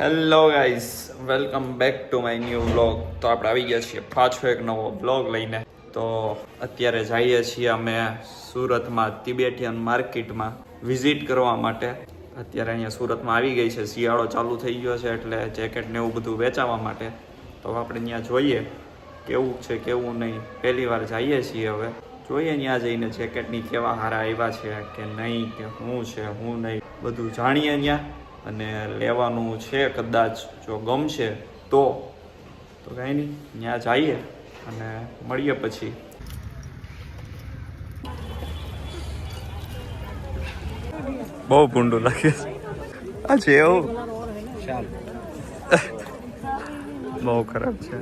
Hello guys, welcome back to my new vlog. તો આપણે આવી ગયા છીએ પાછો એક નવો વ્લોગ લઈને. તો અત્યારે જઈએ છીએ અમે સુરતમાં તિબેટિયન માર્કેટમાં વિઝિટ કરવા માટે. અત્યારે અહીંયા સુરતમાં આવી ગઈ છે, શિયાળો ચાલુ થઈ ગયો છે એટલે જેકેટ ને એવું બધું વેચાવા માટે. તો આપણે ત્યાં જોઈએ કેવું છે કેવું નહીં. પહેલી વાર જઈએ છીએ, હવે જોઈએ ત્યાં જઈને જેકેટની કેવા હારા આવ્યા છે કે નહીં, કે શું છે શું નહીં બધું જાણીએ ત્યાં. અને લેવાનું છે, કદાચ જો ગમશે તો કાંઈ નહીં, ત્યાં જઈએ અને મળીએ પછી. બહુ ભૂંડું લાગે છે આ છે એવું, બહુ ખરાબ છે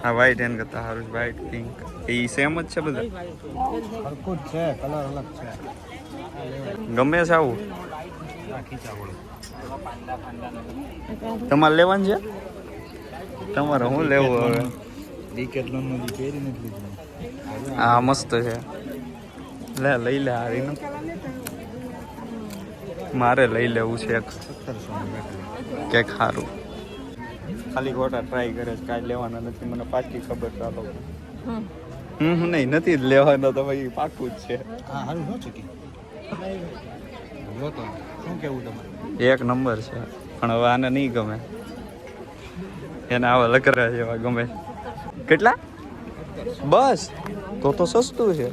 આ. વ્હાઈટ એન કરતા સારું, વ્હાઈટ પિંક એ સેમ જ છે, બધા સરખું જ છે, કલર અલગ છે. ગમે છે આવું. તમારે લેવાનું છે? તમારે શું લેવું હવે? ડીકેથલોન નું પહેરી નથી લીધું. હા મસ્ત છે, લે લઈ લે. હારીનું મારે લઈ લેવું છે એક 1700 કે સારું. ખાલી ખોટા ટ્રાય કરે છે, કાંઈ લેવાના નથી. મને પાકી ખબર ચાલો નહીં, નથી જ લેવાનો તો ભાઈ પાકું જ છે. હા સારું શું છે કે જો તો શું કેવું તમારે? એક નંબર છે, પણ હવે આને નહીં ગમે. એને આવા લકરા જેવા ગમે. કેટલા? બસ તો સસ્તું છે,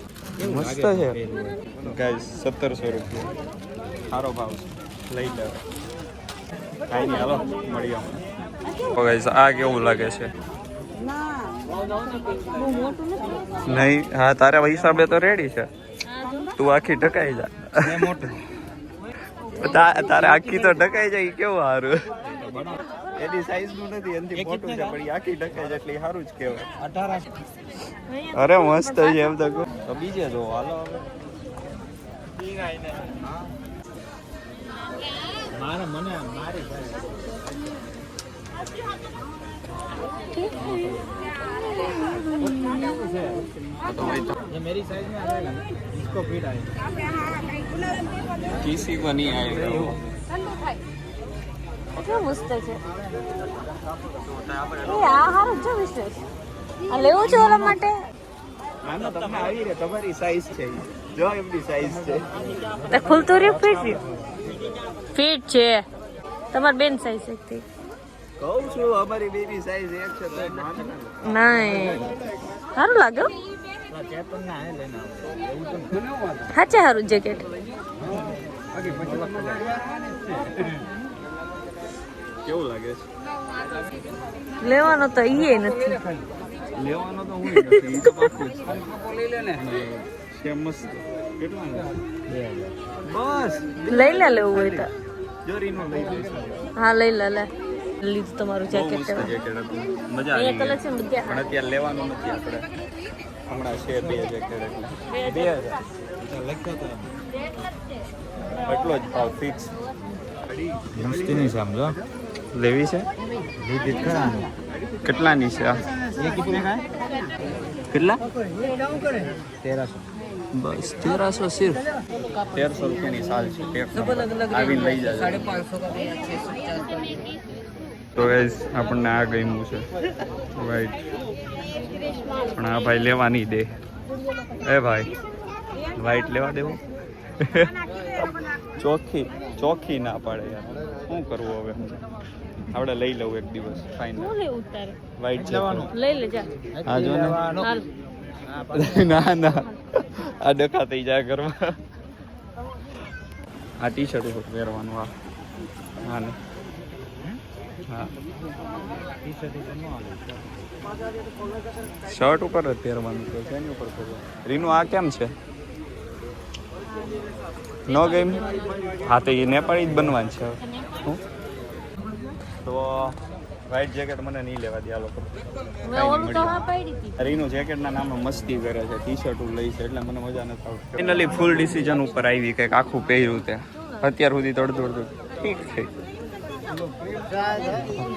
મસ્ત છે ગાઈસ. 1700 રૂપિયા સારો ભાવ છે, લઈ લે. કાંઈ નહીં, હાલો મળીએ. ગાઈસ આ કેવું લાગે છે? નહીં, હા તારા હિસાબે તો રેડી છે. તું આખી ઢકાઈ જા. મોટું તારે આખી તો ઢકાઈ જાય, કેવું સારું. એની સાઈઝ નું નથી, એનાથી મોટું છે પણ આખી ઢકાઈ જાય એટલે સારું જ કહેવાય. 1800. અરે મસ્ત છે એમ તો. બીજે જો હાલો હવે. મારી मेरी साइज में आएगा ना, इसको फिट आएगा. किसी को नहीं आएगा वो. કેટલું મસ્ત છે એ. આ હારું જો વિશેષ આ લેવું છે ઓલા માટે. આનો તમને આવી રે, તમારી સાઈઝ છે જો, એમની સાઈઝ છે. તે ખુલતું રહ્યું, ફિટ ફિટ છે. તમારી બેન સાઈઝ છે. કહું છું અમારી બેની સાઈઝ એક છે તો નહીં સારું લાગે. સાચે સારું જેકેટ. કેવું લાગે છે? લેવાનો તો ઈ નથી. લેવાનો તો હું નથી, ઈ તો પાકું જ છે. મસ્ત. કેટલા? બસ લઈ લે, લેવું હોય તો. જોરીનો લઈ લઈશું. હા લઈ લે. લીધું તમારું જેકેટ. મસ્ત જેકેટ હતું, મજા આવી. કલેક્શન બધા પણ અત્યારે લેવાનું નથી આપણે, હમણાં છે 2 જેકેટ એટલે 2000 એટલો જ ભાવ ફિક્સ. મસ્તી નહીં સમજો. લેવી છે? લીધી ખરા. કેટલાની છે આ? ये कितने का है? કેટલા? 1300. બસ 1300 સિર્ફ. 1300 રૂપિયાની સાલ છે. આવીને લઈ જાય. તો ગાઈસ આપણને આ ગમ્યું છે વાઈટ, પણ આ ભાઈ લેવા નહીં દે. એ ભાઈ વાઈટ લેવા દેવું? ચોખ્ખી ના પાડે યાર, શું કરવું હવે? આપણે લઈ લઉં એક દિવસ ફાઇનલ. વાઈટ લેવાનું લઈ લેજા. હા જો ને. ના આ ડખા થઈ જાય ઘરમાં. આ ટી શર્ટ ઉપર પહેરવાનું. હા ને હા, શર્ટ ઉપર જ પહેરવાનું તો શેની ઉપર પહેરવાનું? રીનું આ કેમ છે? નો ગેમ. હા તો એ નેપાળી જ બનવાનું છે. શું તો વ્હાઈટ જેકેટ મને નહીં લેવા દે આ લોકો. રીનું જેકેટના નામે મસ્તી કરે છે, ટી શર્ટ લઈ છે એટલે મને મજા નથી આવતી. ફાઇનલી ફૂલ ડિસિઝન ઉપર આવી કંઈક આખું પહેર્યું તે. અત્યાર સુધી તો અડધું ઠીક થઈ.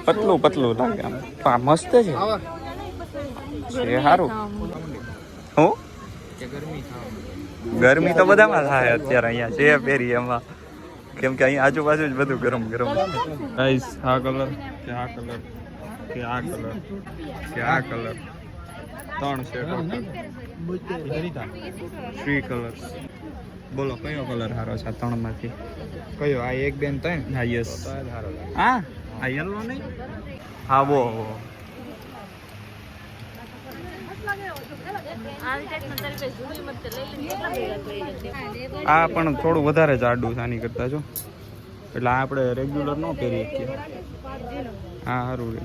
પતલું લાગે આમ. મસ્ત છે સારું. હું ગરમી તો બધામાં થાય અત્યારે. અહીંયા છે પહેરી એમાં, કેમ કે અહીંયા આજુબાજુ જ બધું ગરમ. ગાઈસ આ કલર કે આ કલર કે આ કલર કે આ કલર 3 છે ટોટલ 3 કલર્સ. બોલો કયો કલર સારો છે આ 3 માંથી? કયો આ 1 2 3? હા યસ. તો આ સારો લાગે. હા આ યલો નહીં? હા વો આ પણ થોડું વધારે જાડું છે આની કરતા જો, એટલે આપણે રેગ્યુલર ન પહેરી શકીએ. હા સારું રે.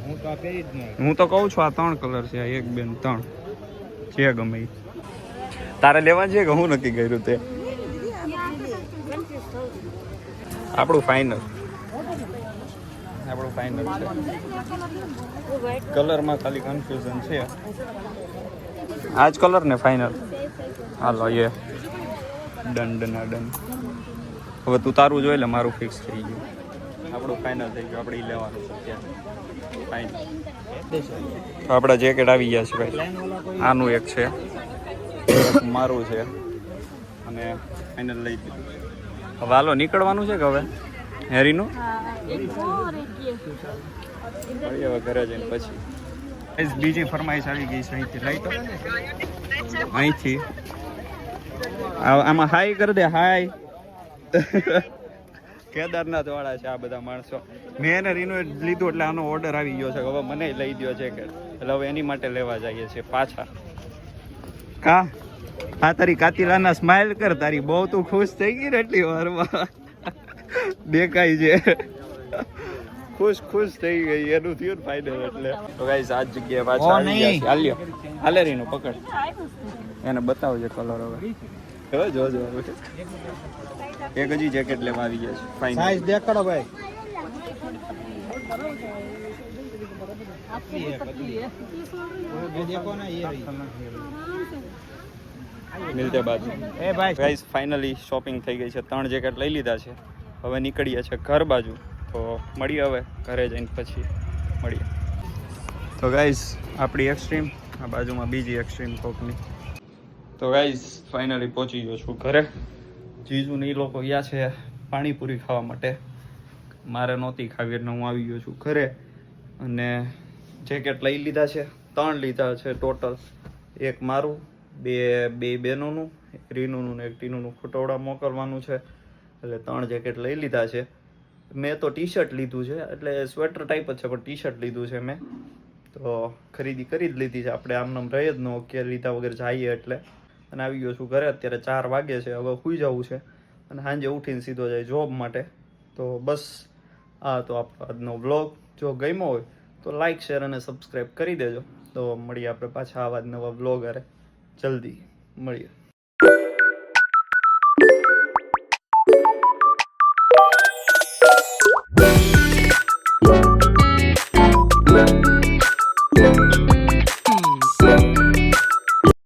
હું તો આ પહેરી જ નહીં. હું તો કહું છું આ 3 કલર છે, આ 1 2 3 જે ગમે ઈ. તારે લેવા છે કે હું નક્કી કર્યું તે? આપણું ફાઇનલ છે. કલરમાં ખાલી કન્ફ્યુઝન છે. આ જ કલર ને ફાઇનલ? હાલો એ ડન. હવે તું તારું જોઈ લે, મારું ફિક્સ થઈ ગયું. આપણું ફાઇનલ થઈ ગયું, આપણે ઈ લેવાનું છે અત્યારે. ફાઇનલ. તો આપણા જેકેટ આવી ગયા છે ભાઈ. આનું એક છે, એક મારું છે, અને ફાઇનલ લઈ દીધું. હવે હાલો નીકળવાનું છે કે હવે હેરીનું? હવે ઘરે જઈને પછી બીજી ફરમાઈશ આવી ગઈ છે. અહીંથી લઈ તો અહીંથી આમાં હાય કરી દે. હાય. કેદારનાથ વાળા છે આ બધા માણસો. મેં એને રિનોવેટ લીધું એટલે આનો ઓર્ડર આવી ગયો છે. હવે મને લઈ દો છે કે એટલે હવે એની માટે લેવા જઈએ છીએ પાછા. કા હા તારી કાતિલાના સ્માઈલ કર, તારી બહુ તું ખુશ થઈ ગઈ ને એટલી વારમાં દેખાય છે. ખુશ થઈ ગઈ એનું થયું ને ફાઇનલ. એટલે તો ગાઈસ આ જગ્યાએ પાછા આવી ગયા છે. હાલ્યો હાલે રીનું પકડ, એને બતાવજે કલર. હવે જોજો એક હજી જેકેટ લેવા આવી ગયા છે. ફાઇનલ સાઈઝ દેખાડો ભાઈ. देखो ना ये મિલતે બાદ. ए भाई ગાઈસ ફાઇનલી શોપિંગ થઈ ગઈ છે. 3 જેકેટ લઈ લીધા છે. હવે નીકળીએ છે ઘર બાજુ. તો મળીએ હવે ઘરે જઈને પછી મળીએ. તો ગાઈસ આપણી એક્સ્ટ્રીમ, આ બાજુમાં બીજી એક્સ્ટ્રીમ કોકની. તો ગાઈસ ફાઇનલી પહોંચી ગયો છું ઘરે. જીજુ ને એ લોકો ગયા છે પાણીપુરી ખાવા માટે. મારે નહોતી ખાવી એટલે હું આવી ગયો છું ઘરે. અને જેકેટ લઈ લીધા છે, 3 લીધા છે ટોટલ. એક મારું, બે બહેનોનું, એક રીનુનું ને એક ટીનુનું ખોટોડા મોકલવાનું છે. એટલે 3 જેકેટ લઈ લીધા છે. મેં તો ટી શર્ટ લીધું છે, એટલે સ્વેટર ટાઈપ જ છે પણ ટી શર્ટ લીધું છે મેં. તો ખરીદી કરી જ લીધી છે આપણે, આમ નામ રહી જ ન કે લીધા વગર જઈએ એટલે. અને આવી ગયો છું ઘરે. અત્યારે 4 વાગે છે. હવે સૂઈ જવું છે અને સાંજે ઉઠીને સીધો જાય જોબ માટે. તો બસ આ તો આપણો આજનો વ્લોગ. જો ગમ્યો હોય તો લાઈક, શેર અને સબસ્ક્રાઈબ કરી દેજો. તો મળીએ આપણે પાછા આવા જ નવા વ્લોગ અરે જલ્દી મળીએ.